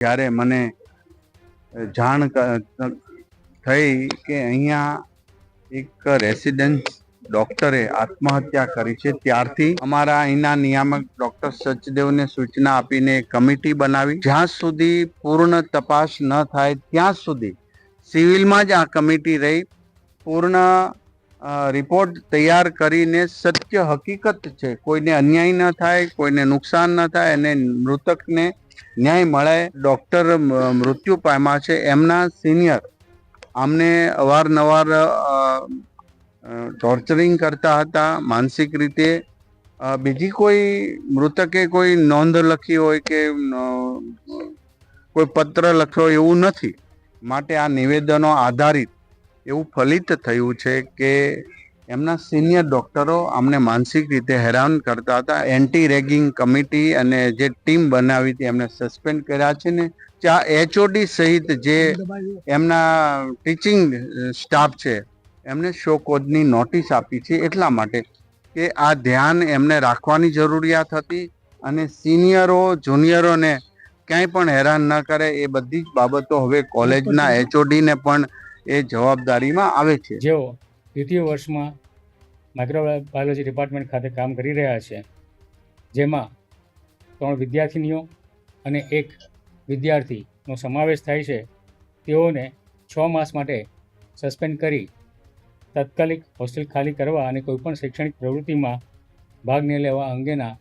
જ્યારે મને જાણ થઈ કે અહીંયા એક રેસિડેન્ટ ડોક્ટરે આત્મહત્યા કરી છે, ત્યારથી અમારા અહીંના નિયામક ડોક્ટર સચદેવને સૂચના આપીને કમિટી બનાવી. જ્યાં સુધી પૂર્ણ તપાસ ન થાય ત્યાં સુધી સિવિલમાં જ આ કમિટી રહી પૂર્ણ રિપોર્ટ તૈયાર કરીને સત્ય હકીકત છે, કોઈને અન્યાય ન થાય, કોઈને નુકસાન ન થાય અને મૃતકને ન્યાય મળે. ડોક્ટર મૃત્યુ પામ્યા છે, એમના સિનિયર આમને અવારનવાર ટોર્ચરિંગ કરતા હતા માનસિક રીતે. બીજી કોઈ મૃતકે કોઈ નોંધ લખી હોય કે કોઈ પત્ર લખ્યો એવું નથી. માટે આ નિવેદનો આધારિત એવું ફલિત થયું છે કે એમના સિનિયર ડોક્ટરો અમને માનસિક રીતે હેરાન કરતા હતા. એન્ટી રેગિંગ કમિટી અને જે ટીમ બનાવી હતી એમને સસ્પેન્ડ કર્યા છે ને HOD સહિત જે એમના ટીચિંગ સ્ટાફ છે એમને શો કોઝની નોટિસ આપી છે, એટલા માટે કે આ ધ્યાન એમને રાખવાની જરૂરિયાત હતી અને સિનિયરો જુનિયરોને ક્યાંય પણ હેરાન ન કરે એ બધી જ બાબતો હવે કોલેજના HOD ને પણ એ જવાબદારીમાં આવે છે. જેઓ દ્વિતીય વર્ષમાં માઇક્રોબાયોલોજી ડિપાર્ટમેન્ટ ખાતે કામ કરી રહ્યા છે, જેમાં 3 વિદ્યાર્થીનીઓ અને 1 વિદ્યાર્થીનો સમાવેશ થાય છે. તેઓને 6 માસ માટે સસ્પેન્ડ કરી તાત્કાલિક હોસ્ટેલ ખાલી કરવા અને કોઈપણ શૈક્ષણિક પ્રવૃત્તિમાં ભાગ ન લેવા અંગેના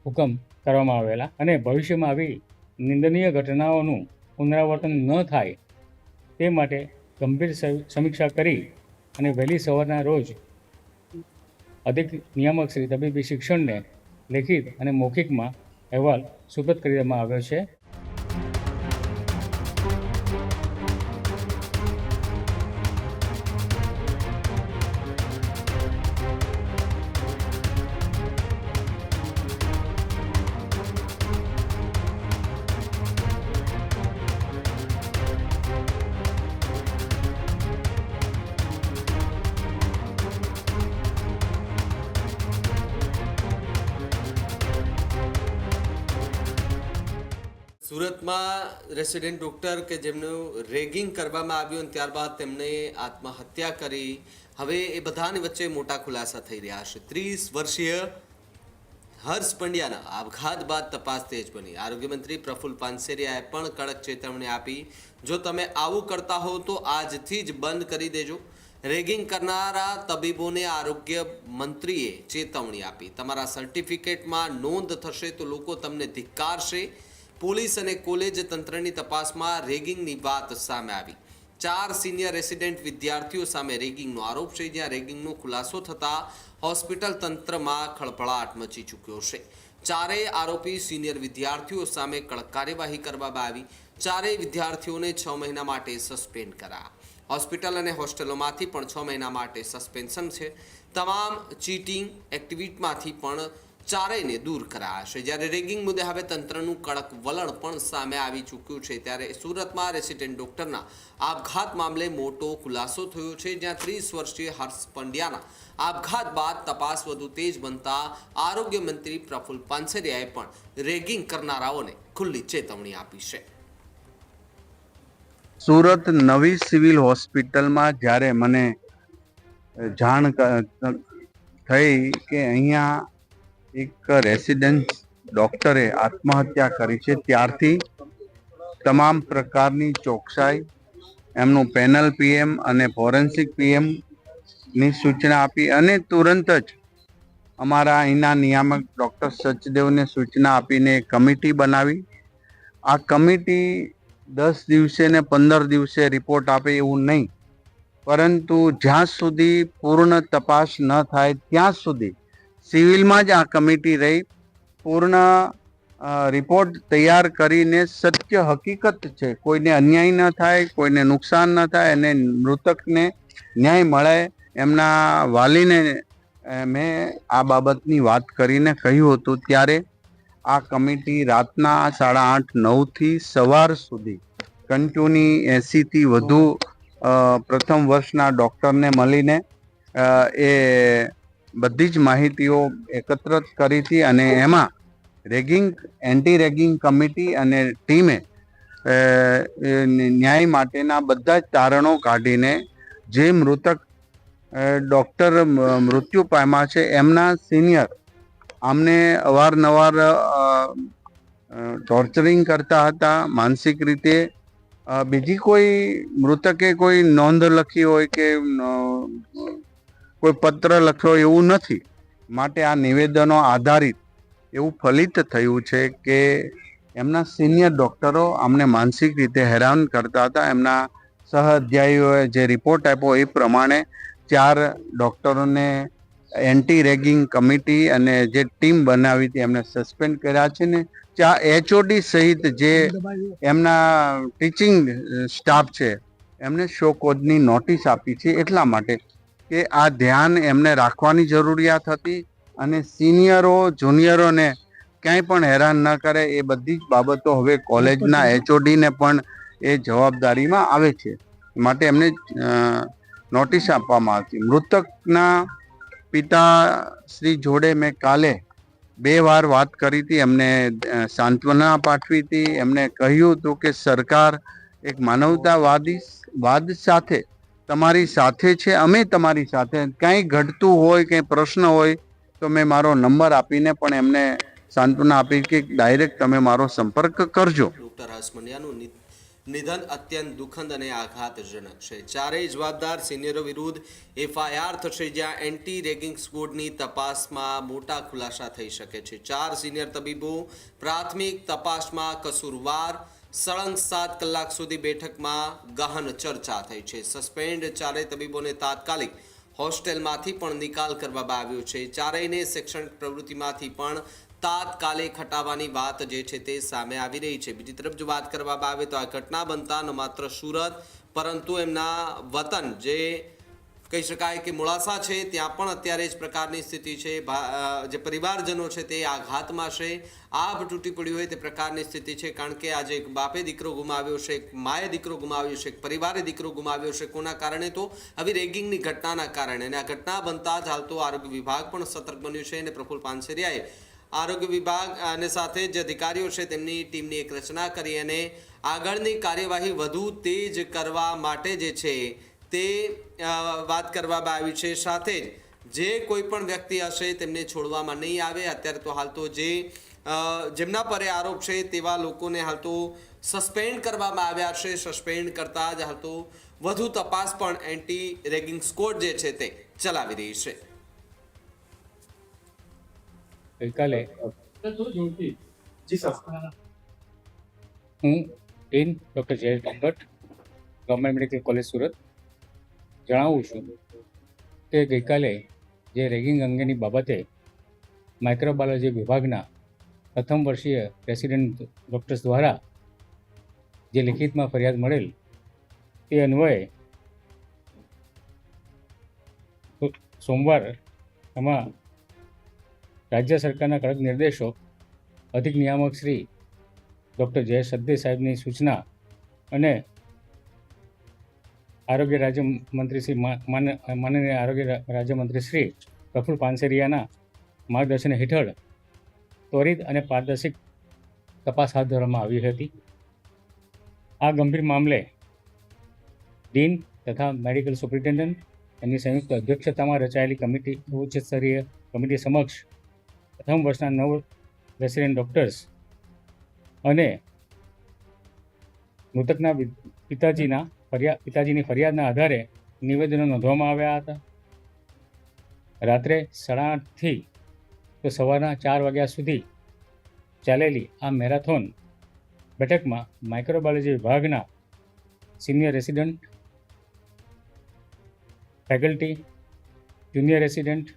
હુકમ કરવામાં આવેલા અને ભવિષ્યમાં આવી નિંદનીય ઘટનાઓનું પુનરાવર્તન ન થાય તે માટે ગંભીર સમીક્ષા કરી અને વહેલી સવારના રોજ અધિક નિયામક શ્રી તબીબી શિક્ષણને લેખિત અને મૌખિકમાં અહેવાલ સુપરત કરી દેવામાં આવ્યો છે. સુરતમાં રેસિડેન્ટ ડૉક્ટર કે જેમનું રેગિંગ કરવામાં આવ્યું અને ત્યારબાદ તેમણે આત્મહત્યા કરી. હવે એ બધાની વચ્ચે મોટા ખુલાસા થઈ રહ્યા છે. 30 વર્ષીય હર્ષ પંડ્યાના આપઘાત બાદ તપાસ તેજ બની. આરોગ્યમંત્રી પ્રફુલ્લ પાનસેરિયાએ પણ કડક ચેતવણી આપી, જો તમે આવું કરતા હો તો આજથી જ બંધ કરી દેજો. રેગિંગ કરનારા તબીબોને આરોગ્ય મંત્રીએ ચેતવણી આપી, તમારા સર્ટિફિકેટમાં નોંધ થશે તો લોકો તમને ધિક્કારશે. પોલીસ અને કોલેજ તંત્રની તપાસમાં રેગિંગની વાત સામે આવી. 4 સિનિયર રેસિડેન્ટ વિદ્યાર્થીઓ સામે રેગિંગનો આરોપ છે, જ્યાં રેગિંગનો ખુલાસો થતાં હોસ્પિટલ તંત્રમાં ખળભળાટ મચી ચૂક્યો છે. 4 આરોપી સિનિયર વિદ્યાર્થીઓ સામે કડક કાર્યવાહી કરવામાં આવી. 4 વિદ્યાર્થીઓને 6 મહિના માટે સસ્પેન્ડ કરાયા. હોસ્પિટલ અને હોસ્ટેલોમાંથી પણ 6 મહિના માટે સસ્પેન્શન છે. તમામ ચીટિંગ એક્ટિવિટીમાંથી પણ 4ને દૂર કરાયા છે. જ્યારે રેગિંગ મુદ્દે હવે તંત્રનું કડક વલણ પણ સામે આવી ચૂક્યું છે, ત્યારે સુરતમાં રેસિડેન્ટ ડોક્ટરના આપઘાત મામલે મોટો ખુલાસો થયો છે, જ્યાં 30 વર્ષીય હર્ષ પંડ્યાના આપઘાત બાદ તપાસ વધુ તેજ બનતા આરોગ્ય મંત્રી પ્રફુલ્લ પાનસેરિયાએ પણ રેગિંગ કરનારાઓને ખુલ્લી ચેતવણી આપી છે. સુરત નવી સિવિલ હોસ્પિટલમાં જ્યારે મને જાણ થઈ કે અહીંયા એક રેસિડેન્ટ ડોક્ટરે આત્મહત્યા કરી છે, ત્યારથી તમામ પ્રકારની ચોકસાઈ એમનું પેનલ PM અને ફોરેન્સિક PMની સૂચના આપી અને તુરંત જ અમારા અહીંના નિયામક ડોક્ટર સચદેવને સૂચના આપીને કમિટી બનાવી. આ કમિટી 10 દિવસે ને 15 દિવસે રિપોર્ટ આપે એવું નહીં, પરંતુ જ્યાં સુધી પૂર્ણ તપાસ ન થાય ત્યાં સુધી સિવિલમાં જ આ કમિટી રહી પૂર્ણ રિપોર્ટ તૈયાર કરીને સત્ય હકીકત છે, કોઈને અન્યાય ન થાય, કોઈને નુકસાન ન થાય અને મૃતકને ન્યાય મળે. એમના વાલીને મેં આ બાબતની વાત કરીને કહ્યું હતું, ત્યારે આ કમિટી રાતના 8:30-9 થી સવાર સુધી કન્ટિન્યુ 80 થી વધુ પ્રથમ વર્ષના ડૉક્ટરને મળીને એ બધી જ માહિતીઓ એકત્રિત કરી હતી અને એમાં રેગિંગ એન્ટી રેગિંગ કમિટી અને ટીમે ન્યાય માટેના બધા જ તારણો કાઢીને જે મૃતક ડૉક્ટર મૃત્યુ પામ્યા છે એમના સિનિયર આમને અવારનવાર ટોર્ચરિંગ કરતા હતા માનસિક રીતે. બીજી કોઈ મૃતકે કોઈ નોંધ લખી હોય કે કોઈ પત્ર લખ્યો એવું નથી. માટે આ નિવેદનો આધારિત એવું ફલિત થયું છે કે એમના સિનિયર ડૉક્ટરો અમને માનસિક રીતે હેરાન કરતા હતા. એમના સહઅધ્યાયીઓએ જે રિપોર્ટ આપ્યો એ પ્રમાણે 4 ડૉક્ટરોને એન્ટી રેગિંગ કમિટી અને જે ટીમ બનાવી હતી એમને સસ્પેન્ડ કર્યા છે ને HOD સહિત જે એમના ટીચિંગ સ્ટાફ છે એમને શો કોઝની નોટિસ આપી છે. એટલા માટે કે આ ધ્યાન એમને રાખવાની જરૂરિયાત હતી અને સિનિયરો જુનિયરોને ક્યાંય પણ હેરાન ન કરે એ બધી જ બાબતો હવે કોલેજના HOD ને પણ એ જવાબદારીમાં આવે છે. માટે એમને નોટિસ આપવામાં આવતી. મૃતકના પિતા શ્રી જોડે મેં કાલે 2 વાર વાત કરી હતી. એમને સાંત્વના પાઠવી હતી. એમને કહ્યું હતું કે સરકાર એક માનવતાવાદ સાથે તમારી સાથે છે, અમે તમારી સાથે. કંઈ ઘટતું હોય, કંઈ પ્રશ્ન હોય તો મેં મારો નંબર આપીને પણ એમને સાંત્વના આપી કે ડાયરેક્ટ તમે મારો સંપર્ક કરજો. ડોક્ટર હર્ષ મંડિયાનું નિધન અત્યંત દુઃખદ અને આઘાતજનક છે. ચારેય જવાબદાર સિનિયરો વિરુદ્ધ FIR થશે, જ્યાં એન્ટી રેગિંગ સ્કોડની તપાસમાં મોટા ખુલાસા થઈ શકે છે. 4 સિનિયર તબીબો પ્રાથમિક તપાસમાં કસૂરવાર. સળંગ 7 કલાક સુધી બેઠકમાં ગહન ચર્ચા થઈ છે. સસ્પેન્ડ ચારેય તબીબોને તાત્કાલિક હોસ્ટેલમાંથી પણ નિકાલ કરવામાં આવ્યો છે. ચારેયને શૈક્ષણિક પ્રવૃત્તિમાંથી પણ તાત્કાલિક હટાવવાની વાત જે છે તે સામે આવી રહી છે. બીજી તરફ જો વાત કરવામાં આવે તો આ ઘટના બનતા ન માત્ર સુરત પરંતુ એમના વતન જે કહી શકાય કે મોડાસા છે ત્યાં પણ અત્યારે જ પ્રકારની સ્થિતિ છે. જે પરિવારજનો છે તે આઘાતમાં છે. આભ તૂટી પડ્યું હોય તે પ્રકારની સ્થિતિ છે. કારણ કે આજે એક બાપે દીકરો ગુમાવ્યો છે, એક માએ દીકરો ગુમાવ્યો છે, એક પરિવારે દીકરો ગુમાવ્યો છે. કોના કારણે? તો આવી રેગિંગની ઘટનાના કારણે. અને આ ઘટના બનતા જ હાલ તો આરોગ્ય વિભાગ પણ સતર્ક બન્યું છે અને પ્રફુલ્લ પાનસેરિયાએ આરોગ્ય વિભાગ અને સાથે જે અધિકારીઓ છે તેમની ટીમની એક રચના કરી અને આગળની કાર્યવાહી વધુ તેજ કરવા માટે જે છે તે વાત કરવામાં આવી છે. સાથે જ જે કોઈ પણ વ્યક્તિ હશે તેમને છોડવામાં નહીં આવે. અત્યારે તો હાલ તો જેમના પર આરોપ છે તેવા લોકોને હાલ તો સસ્પેન્ડ કરવામાં આવ્યા છે. સસ્પેન્ડ કરતા જ હાલ તો વધુ તપાસ પણ એન્ટી રેગિંગ સ્કોડ જે છે તે ચલાવી રહી છે. ગઈકાલે હું dean doctor Jayesh Brahmbhatt, government medical college Surat, જણાવું છું કે ગઈકાલે જે રેગિંગ અંગેની બાબતે માઇક્રોબાયોલોજી વિભાગના પ્રથમ વર્ષીય રેસિડેન્ટ ડૉક્ટર્સ દ્વારા જે લિખિતમાં ફરિયાદ મળેલ તે અન્વયે સોમવાર આમાં રાજ્ય સરકારના કડક નિર્દેશો અધિક નિયામક શ્રી ડૉક્ટર જયેશ સદે સાહેબની સૂચના અને આરોગ્ય રાજ્યમંત્રી શ્રી માનનીય આરોગ્ય રાજ્યમંત્રી શ્રી પ્રફુલ્લ પાનસેરિયાના માર્ગદર્શન હેઠળ ત્વરિત અને પારદર્શક તપાસ હાથ ધરવામાં આવી હતી. આ ગંભીર મામલે ડીન તથા મેડિકલ સુપ્રિન્ટેન્ડન્ટ એમની સંયુક્ત અધ્યક્ષતામાં રચાયેલી કમિટી ઉચ્ચ સ્તરીય કમિટી સમક્ષ પ્રથમ વર્ષના 9 રેસિડેન્ટ ડૉક્ટર્સ અને મૃતકના પિતાજીની ફરિયાદના આધારે નિવેદનો નોંધવામાં આવ્યા હતા. રાત્રે 8:30થી તો સવારના 4 વાગ્યા સુધી ચાલેલી આ મેરેથોન બેઠકમાં માઇક્રોબાયોલોજી વિભાગના senior resident, faculty, junior resident,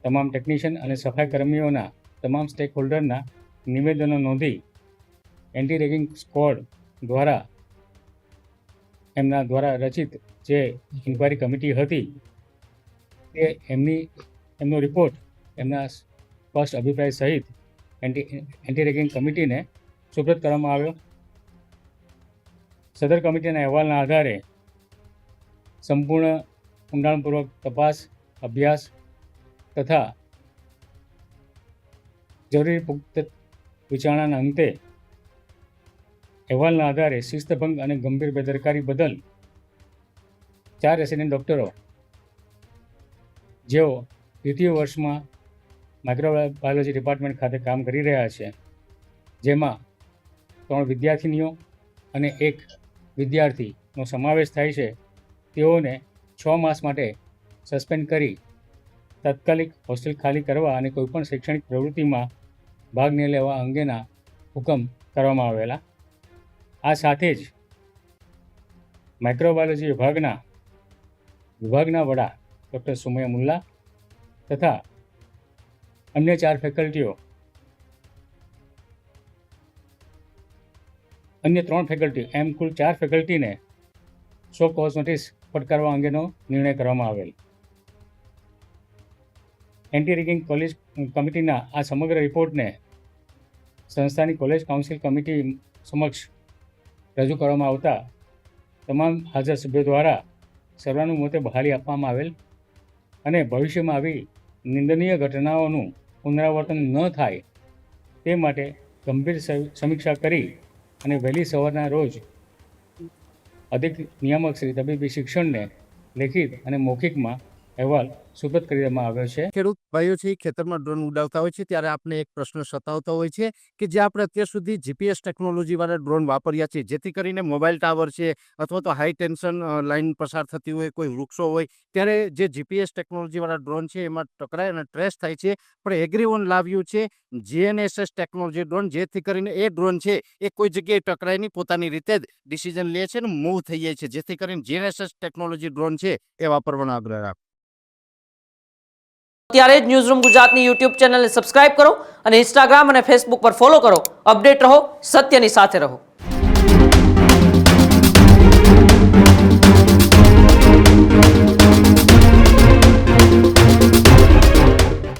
તમામ ટેકનિશિયન અને સફાઈ કર્મીઓના તમામ સ્ટેક હોલ્ડરના નિવેદનો નોંધી એન્ટી રેગિંગ સ્કોડ દ્વારા એમના દ્વારા રચિત જે ઇન્ક્વાયરી કમિટી હતી તે એમનો રિપોર્ટ એમના સ્પષ્ટ અભિપ્રાય સહિત એન્ટી રેગિંગ કમિટીને સુપ્રત કરવામાં આવ્યો. સદર કમિટીના અહેવાલના આધારે સંપૂર્ણ ઊંડાણપૂર્વક તપાસ, અભ્યાસ તથા જરૂરી પુખ્ત વિચારણાના અંતે અહેવાલના આધારે શિસ્તભંગ અને ગંભીર બેદરકારી બદલ 4 રેસિડેન્ટ ડૉક્ટરો જેઓ દ્વિતીય વર્ષમાં માઇક્રોબાયોલોજી ડિપાર્ટમેન્ટ ખાતે કામ કરી રહ્યા છે, જેમાં 3 વિદ્યાર્થીનીઓ અને 1 વિદ્યાર્થીનો સમાવેશ થાય છે, તેઓને 6 માસ માટે સસ્પેન્ડ કરી તાત્કાલિક હોસ્ટેલ ખાલી કરવા અને કોઈપણ શૈક્ષણિક પ્રવૃત્તિમાં ભાગ ન લેવા અંગેના હુકમ કરવામાં આવેલા. આ સાથે જ માઇક્રોબાયોલોજી વિભાગના વડા ડૉક્ટર સુમૈયા મુલ્લા તથા અન્ય 4 ફેકલ્ટીઓ અન્ય 3 ફેકલ્ટી એમ કુલ 4 ફેકલ્ટીને સો કોઝ નોટિસ ફટકારવા અંગેનો નિર્ણય કરવામાં આવેલ. એન્ટી રેગિંગ કોલેજ કમિટીના આ સમગ્ર રિપોર્ટને સંસ્થાની કોલેજ કાઉન્સિલ કમિટી સમક્ષ રજૂ કરવામાં આવતા તમામ હાજર સભ્યો દ્વારા સર્વાનુમતે બહાલી આપવામાં આવેલ અને ભવિષ્યમાં આવી નિંદનીય ઘટનાઓનું પુનરાવર્તન ન થાય તે માટે ગંભીર સમીક્ષા કરી અને વહેલી સવારના રોજ અધિક નિયામક શ્રી તબીબી શિક્ષણને લેખિત અને મૌખિકમાં અહેવાલ સુપરત કરી દેવામાં આવ્યો છે. ખેડૂત ભાઈઓ છે ખેતરમાં ડ્રોન ઉડાવતા હોય છે ત્યારે આપણે એક પ્રશ્ન સતાવતો હોય છે કે જે આપણે અત્યાર સુધી જીપીએસ ટેકનોલોજી વાળા ડ્રોન વાપર્યા છે, જેથી કરીને મોબાઈલ ટાવર છે અથવા તો હાઈ ટેન્શન લાઈન પસાર થતી હોય, કોઈ વૃક્ષો હોય, ત્યારે જે જીપીએસ ટેકનોલોજી વાળા ડ્રોન છે એમાં ટકરાય અને ટ્રેસ થાય છે. પણ એગ્રીવન લાવ્યું છે જીએનએસએસ ટેકનોલોજી ડ્રોન, જેથી કરીને એ ડ્રોન છે એ કોઈ જગ્યાએ ટકરાય નહીં, પોતાની રીતે જ ડિસિઝન લે છે અને મૂવ થઈ જાય છે, જેથી કરીને જીએનએસએસ ટેકનોલોજી ડ્રોન છે એ વાપરવાનો આગ્રહ રાખો. અત્યારે જ ન્યૂઝરૂમ ગુજરાતની યુટ્યુબ ચેનલને સબસ્ક્રાઇબ કરો અને ઇન્સ્ટાગ્રામ અને ફેસબુક પર ફોલો કરો. અપડેટ રહો, સત્યની સાથે રહો.